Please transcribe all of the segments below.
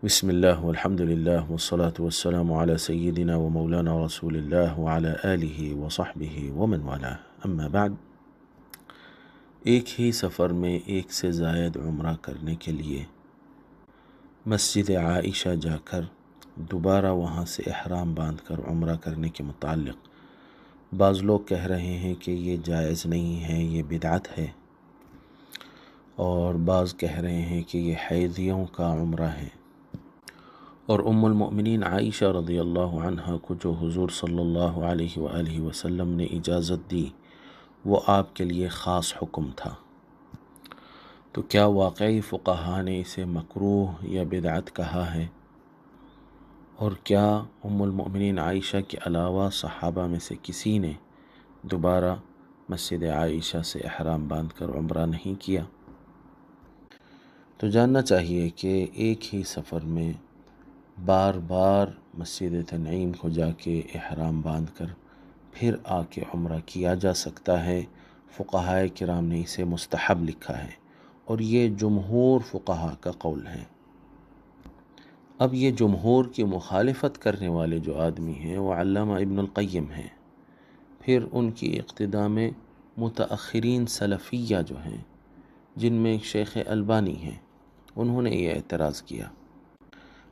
بسم اللہ والحمد للہ والصلاة والسلام علی سیدنا و مولانا رسول اللہ وعلی آلہ وصحبہ ومن والاه اما بعد۔ ایک ہی سفر میں ایک سے زائد عمرہ کرنے کے لیے مسجد عائشہ جا کر دوبارہ وہاں سے احرام باندھ کر عمرہ کرنے کے متعلق بعض لوگ کہہ رہے ہیں کہ یہ جائز نہیں ہے، یہ بدعت ہے، اور بعض کہہ رہے ہیں کہ یہ حیضیوں کا عمرہ ہے، اور ام المؤمنین عائشہ رضی اللہ عنہ کو جو حضور صلی اللہ علیہ وآلہ وسلم نے اجازت دی وہ آپ کے لیے خاص حکم تھا۔ تو کیا واقعی فقہاء نے اسے مکروہ یا بدعت کہا ہے؟ اور کیا ام المؤمنین عائشہ کے علاوہ صحابہ میں سے کسی نے دوبارہ مسجد عائشہ سے احرام باندھ کر عمرہ نہیں کیا؟ تو جاننا چاہیے کہ ایک ہی سفر میں بار بار مسجد تنعیم کو جا کے احرام باندھ کر پھر آ کے عمرہ کیا جا سکتا ہے۔ فقہاء کرام نے اسے مستحب لکھا ہے اور یہ جمہور فقہاء کا قول ہے۔ اب یہ جمہور کی مخالفت کرنے والے جو آدمی ہیں وہ علامہ ابن القیم ہیں، پھر ان کی اقتداء میں متأخرین سلفیہ جو ہیں جن میں شیخ البانی ہیں، انہوں نے یہ اعتراض کیا۔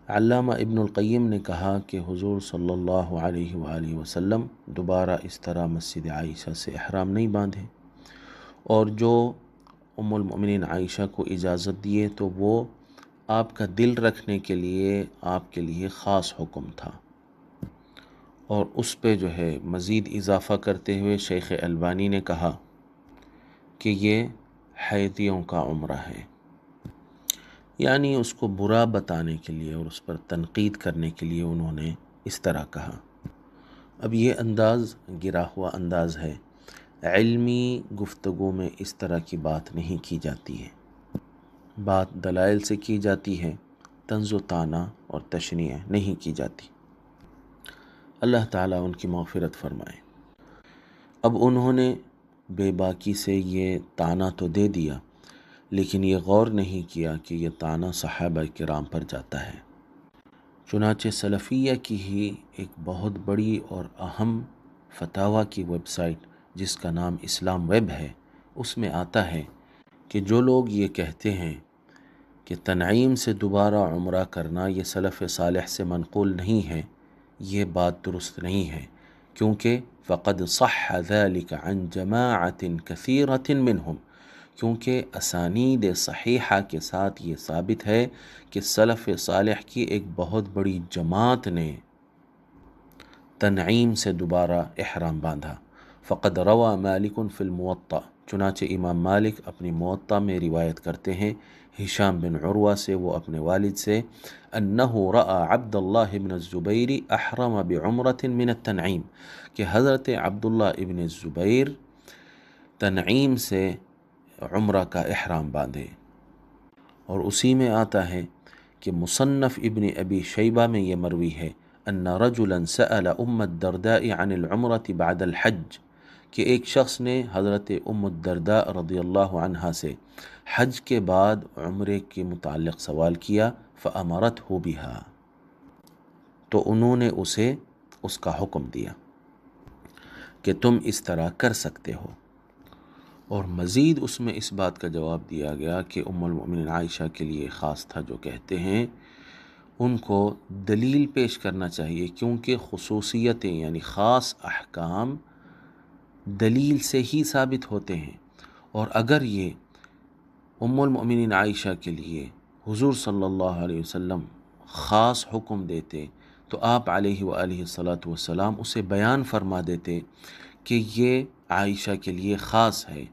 علامہ ابن القیم نے کہا کہ حضور صلی اللہ علیہ وآلہ وسلم دوبارہ اس طرح مسجد عائشہ سے احرام نہیں باندھے، اور جو ام المؤمنین عائشہ کو اجازت دیے تو وہ آپ کا دل رکھنے کے لیے آپ کے لیے خاص حکم تھا، اور اس پہ جو ہے مزید اضافہ کرتے ہوئے شیخ البانی نے کہا کہ یہ حیضیوں کا عمرہ ہے، یعنی اس کو برا بتانے کے لیے اور اس پر تنقید کرنے کے لیے انہوں نے اس طرح کہا۔ اب یہ انداز گرا ہوا انداز ہے، علمی گفتگو میں اس طرح کی بات نہیں کی جاتی ہے، بات دلائل سے کی جاتی ہے، طنز و طعنہ اور تشنیع نہیں کی جاتی۔ اللہ تعالیٰ ان کی مغفرت فرمائے۔ اب انہوں نے بے باکی سے یہ طعنہ تو دے دیا، لیکن یہ غور نہیں کیا کہ یہ طعنہ صحابہ کرام پر جاتا ہے۔ چنانچہ سلفیہ کی ہی ایک بہت بڑی اور اہم فتاویٰ کی ویب سائٹ جس کا نام اسلام ویب ہے، اس میں آتا ہے کہ جو لوگ یہ کہتے ہیں کہ تنعیم سے دوبارہ عمرہ کرنا یہ سلف صالح سے منقول نہیں ہے، یہ بات درست نہیں ہے، کیونکہ فقد صح ذلك عن جماعت کثیرۃ منہم، کیونکہ اسانید صحیحہ کے ساتھ یہ ثابت ہے کہ سلف صالح کی ایک بہت بڑی جماعت نے تنعیم سے دوبارہ احرام باندھا۔ فقد روى مالک فی الموطأ، چنانچہ امام مالک اپنی موطأ میں روایت کرتے ہیں ہشام بن عروہ سے، وہ اپنے والد سے، انہ رأى عبد اللہ بن الزبیر احرم بعمرۃ من التنعیم، کہ حضرت عبداللہ ابن الزبیر تنعیم سے عمرہ کا احرام باندھے۔ اور اسی میں آتا ہے کہ مصنف ابن ابی شیبہ میں یہ مروی ہے ان رجلا سأل ام الدرداء عن العمرة بعد الحج، کہ ایک شخص نے حضرت ام الدرداء رضی اللہ عنہا سے حج کے بعد عمرے کے متعلق سوال کیا، فأمرته بها، تو انہوں نے اسے اس کا حکم دیا کہ تم اس طرح کر سکتے ہو۔ اور مزید اس میں اس بات کا جواب دیا گیا کہ ام المؤمنین عائشہ کے لیے خاص تھا، جو کہتے ہیں ان کو دلیل پیش کرنا چاہیے، کیونکہ خصوصیتیں یعنی خاص احکام دلیل سے ہی ثابت ہوتے ہیں، اور اگر یہ ام المؤمنین عائشہ کے لیے حضور صلی اللہ علیہ وسلم خاص حکم دیتے تو آپ علیہ وآلہ السلام اسے بیان فرما دیتے کہ یہ عائشہ کے لیے خاص ہے،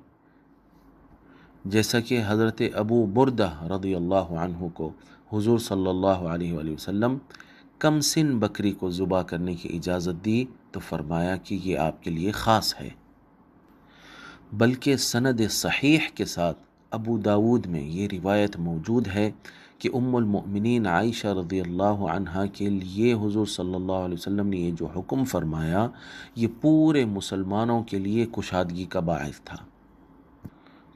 جیسا کہ حضرت ابو بردہ رضی اللہ عنہ کو حضور صلی اللہ علیہ وآلہ وسلم کم سن بکری کو ذبح کرنے کی اجازت دی تو فرمایا کہ یہ آپ کے لیے خاص ہے، بلکہ سند صحیح کے ساتھ ابو داود میں یہ روایت موجود ہے کہ ام المؤمنین عائشہ رضی اللہ عنہا کے لیے حضور صلی اللہ علیہ وسلم نے یہ جو حکم فرمایا یہ پورے مسلمانوں کے لیے کشادگی کا باعث تھا۔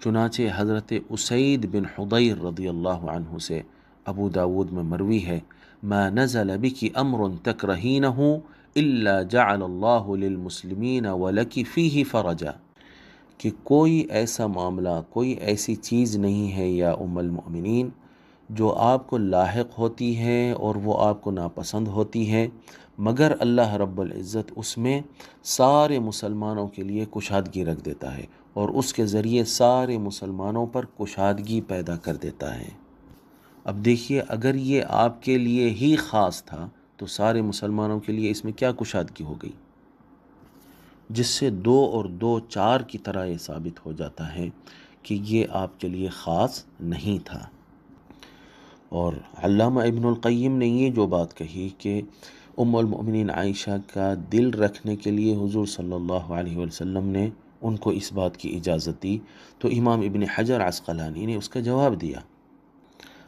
چنانچہ حضرت اسید بن حضیر رضی اللہ عنہ سے ابو داود میں مروی ہے، ما نزل بک امر تکرہینہ الا جعل اللہ للمسلمین ولک فیہ فرجا، کہ کوئی ایسا معاملہ، کوئی ایسی چیز نہیں ہے یا ام المؤمنین جو آپ کو لاحق ہوتی ہے اور وہ آپ کو ناپسند ہوتی ہے، مگر اللہ رب العزت اس میں سارے مسلمانوں کے لیے کشادگی رکھ دیتا ہے اور اس کے ذریعے سارے مسلمانوں پر کشادگی پیدا کر دیتا ہے۔ اب دیکھیے، اگر یہ آپ کے لیے ہی خاص تھا تو سارے مسلمانوں کے لیے اس میں کیا کشادگی ہو گئی، جس سے 2 اور 2 4 کی طرح یہ ثابت ہو جاتا ہے کہ یہ آپ کے لیے خاص نہیں تھا۔ اور علامہ ابن القیم نے یہ جو بات کہی کہ ام المؤمنین عائشہ کا دل رکھنے کے لیے حضور صلی اللہ علیہ وسلم نے ان کو اس بات کی اجازت دی، تو امام ابن حجر عسقلانی نے اس کا جواب دیا۔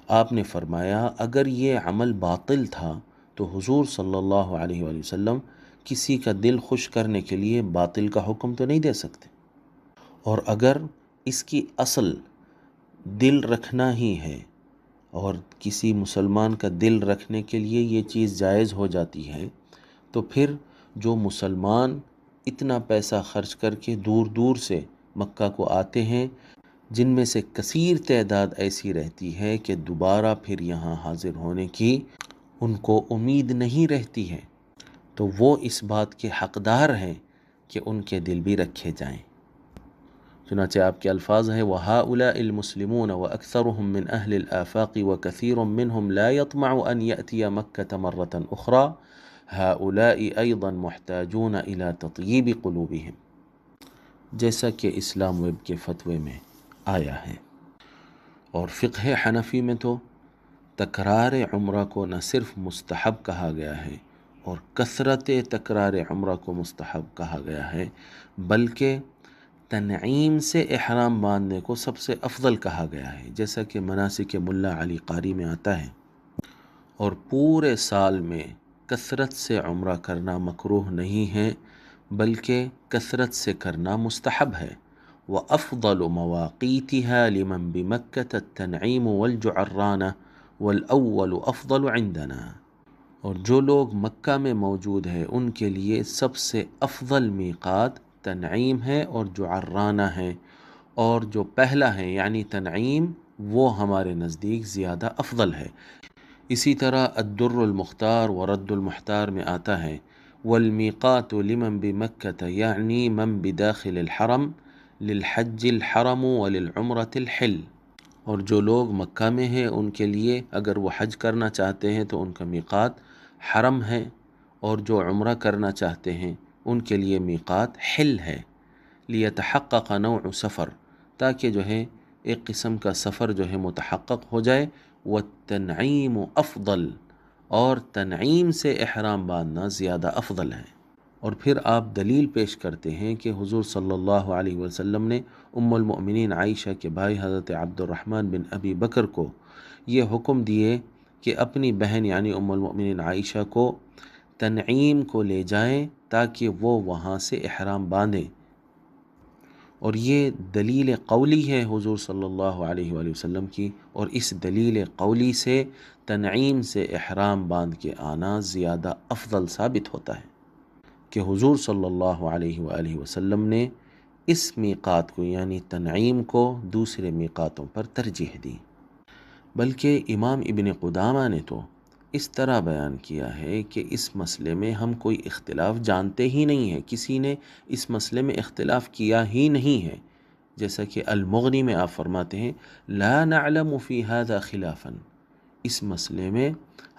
آپ نے فرمایا اگر یہ عمل باطل تھا تو حضور صلی اللہ علیہ وآلہ وسلم کسی کا دل خوش کرنے کے لیے باطل کا حکم تو نہیں دے سکتے، اور اگر اس کی اصل دل رکھنا ہی ہے اور کسی مسلمان کا دل رکھنے کے لیے یہ چیز جائز ہو جاتی ہے، تو پھر جو مسلمان اتنا پیسہ خرچ کر کے دور دور سے مکہ کو آتے ہیں، جن میں سے کثیر تعداد ایسی رہتی ہے کہ دوبارہ پھر یہاں حاضر ہونے کی ان کو امید نہیں رہتی ہے، تو وہ اس بات کے حقدار ہیں کہ ان کے دل بھی رکھے جائیں۔ چنانچہ آپ کے الفاظ ہیں وَهَؤُلَاءِ الْمُسْلِمُونَ وَأَكْثَرُهُم مِّنْ أَهْلِ الْآفَاقِ وَكَثِيرٌ مِّنْهُمْ لَا يَطْمَعُ أَنْ يَأْتِيَ مَكَّةَ مَرَّةً أُخْرَى هَؤُلَاءِ أَيْضًا مُحْتَاجُونَ إِلَى تَطْيِيبِ قُلُوبِهِمْ، جیسا کہ اسلام ویب کے فتوے میں آیا ہے۔ اور فقہ حنفی میں تو تکرار عمرہ کو نہ صرف مستحب کہا گیا ہے اور کثرت تکرار عمرہ کو مستحب کہا گیا ہے، بلکہ تنعیم سے احرام باندھنے کو سب سے افضل کہا گیا ہے، جیسا کہ مناسک ملا علی قاری میں آتا ہے۔ اور پورے سال میں کثرت سے عمرہ کرنا مکروہ نہیں ہے، بلکہ کثرت سے کرنا مستحب ہے۔ وَأَفْضَلُ مَوَاقِيتِهَا لِمَنْ بِمَكَّةَ التَّنْعِيمُ وَالْجُعَرَّانَةُ وَالْأَوَّلُ أَفْضَلُ عِنْدَنَا، اور جو لوگ مکہ میں موجود ہیں ان کے لیے سب سے افضل میقات تنعیم ہے اور جعرانہ ہے، اور جو پہلا ہے یعنی تنعیم وہ ہمارے نزدیک زیادہ افضل ہے۔ اسی طرح الدر المختار ورد المحتار میں آتا ہے والمیقات لمن بمکہ یعنی من بداخل الحرم للحج الحرم وللعمرة الحل، اور جو لوگ مکہ میں ہیں ان کے لیے اگر وہ حج کرنا چاہتے ہیں تو ان کا میقات حرم ہے، اور جو عمرہ کرنا چاہتے ہیں ان کے لیے میقات حل ہے، لیتحقق نوع سفر، تاکہ جو ہے ایک قسم کا سفر جو ہے متحقق ہو جائے، والتنعیم افضل، اور تنعیم سے احرام باندھنا زیادہ افضل ہے۔ اور پھر آپ دلیل پیش کرتے ہیں کہ حضور صلی اللہ علیہ وسلم نے ام المؤمنین عائشہ کے بھائی حضرت عبد الرحمن بن ابی بکر کو یہ حکم دیے کہ اپنی بہن یعنی ام المؤمنین عائشہ کو تنعیم کو لے جائیں تاکہ وہ وہاں سے احرام باندھیں، اور یہ دلیل قولی ہے حضور صلی اللہ علیہ وآلہ وسلم کی، اور اس دلیل قولی سے تنعیم سے احرام باندھ کے آنا زیادہ افضل ثابت ہوتا ہے کہ حضور صلی اللہ علیہ وآلہ وسلم نے اس میقات کو یعنی تنعیم کو دوسرے میقاتوں پر ترجیح دی۔ بلکہ امام ابن قدامہ نے تو اس طرح بیان کیا ہے کہ اس مسئلے میں ہم کوئی اختلاف جانتے ہی نہیں ہیں، کسی نے اس مسئلے میں اختلاف کیا ہی نہیں ہے، جیسا کہ المغنی میں آپ فرماتے ہیں لا نعلم فی هذا خلافا، اس مسئلے میں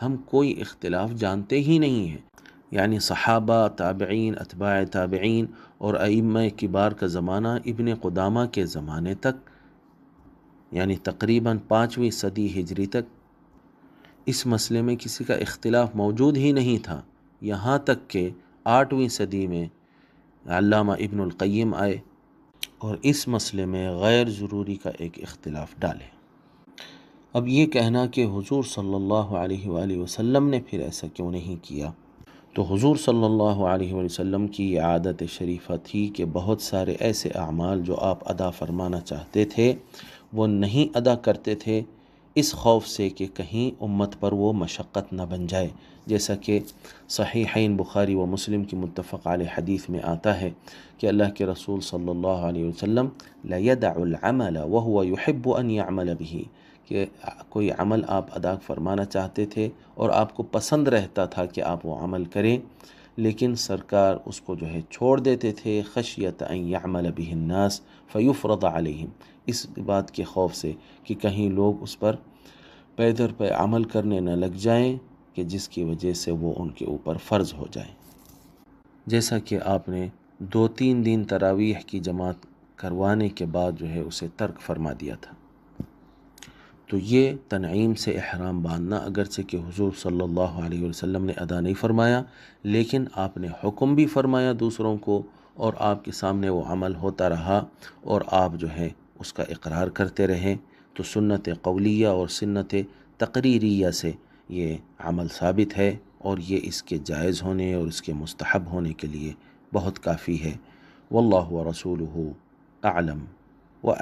ہم کوئی اختلاف جانتے ہی نہیں ہیں، یعنی صحابہ، تابعین، اتباع تابعین اور ائمہ کبار کا زمانہ ابن قدامہ کے زمانے تک، یعنی تقریباً 5ویں صدی ہجری تک اس مسئلے میں کسی کا اختلاف موجود ہی نہیں تھا، یہاں تک کہ 8ویں صدی میں علامہ ابن القیم آئے اور اس مسئلے میں غیر ضروری کا ایک اختلاف ڈالے۔ اب یہ کہنا کہ حضور صلی اللہ علیہ وآلہ وسلم نے پھر ایسا کیوں نہیں کیا، تو حضور صلی اللہ علیہ وآلہ وسلم کی یہ عادت شریفہ تھی کہ بہت سارے ایسے اعمال جو آپ ادا فرمانا چاہتے تھے وہ نہیں ادا کرتے تھے، اس خوف سے کہ کہیں امت پر وہ مشقت نہ بن جائے، جیسا کہ صحیحین بخاری و مسلم کی متفق علیہ حدیث میں آتا ہے کہ اللہ کے رسول صلی اللہ علیہ وسلم لَيَدَعُ الْعَمَلَ وَهُوَ يُحِبُّ أَن يَعْمَلَ بِهِ، کہ کوئی عمل آپ ادا فرمانا چاہتے تھے اور آپ کو پسند رہتا تھا کہ آپ وہ عمل کریں، لیکن سرکار اس کو جو ہے چھوڑ دیتے تھے، خشیت ان یعمل به الناس فیفرض علیہم، اس بات کے خوف سے کہ کہیں لوگ اس پر پیدر پہ عمل کرنے نہ لگ جائیں کہ جس کی وجہ سے وہ ان کے اوپر فرض ہو جائیں۔ جیسا کہ آپ نے 2-3 دن تراویح کی جماعت کروانے کے بعد جو ہے اسے ترک فرما دیا تھا، تو یہ تنعیم سے احرام باندھنا اگرچہ کہ حضور صلی اللہ علیہ وسلم نے ادا نہیں فرمایا، لیکن آپ نے حکم بھی فرمایا دوسروں کو، اور آپ کے سامنے وہ عمل ہوتا رہا اور آپ جو ہے اس کا اقرار کرتے رہیں، تو سنت قولیہ اور سنت تقریریہ سے یہ عمل ثابت ہے، اور یہ اس کے جائز ہونے اور اس کے مستحب ہونے کے لیے بہت کافی ہے۔ واللہ ورسولہ اعلم۔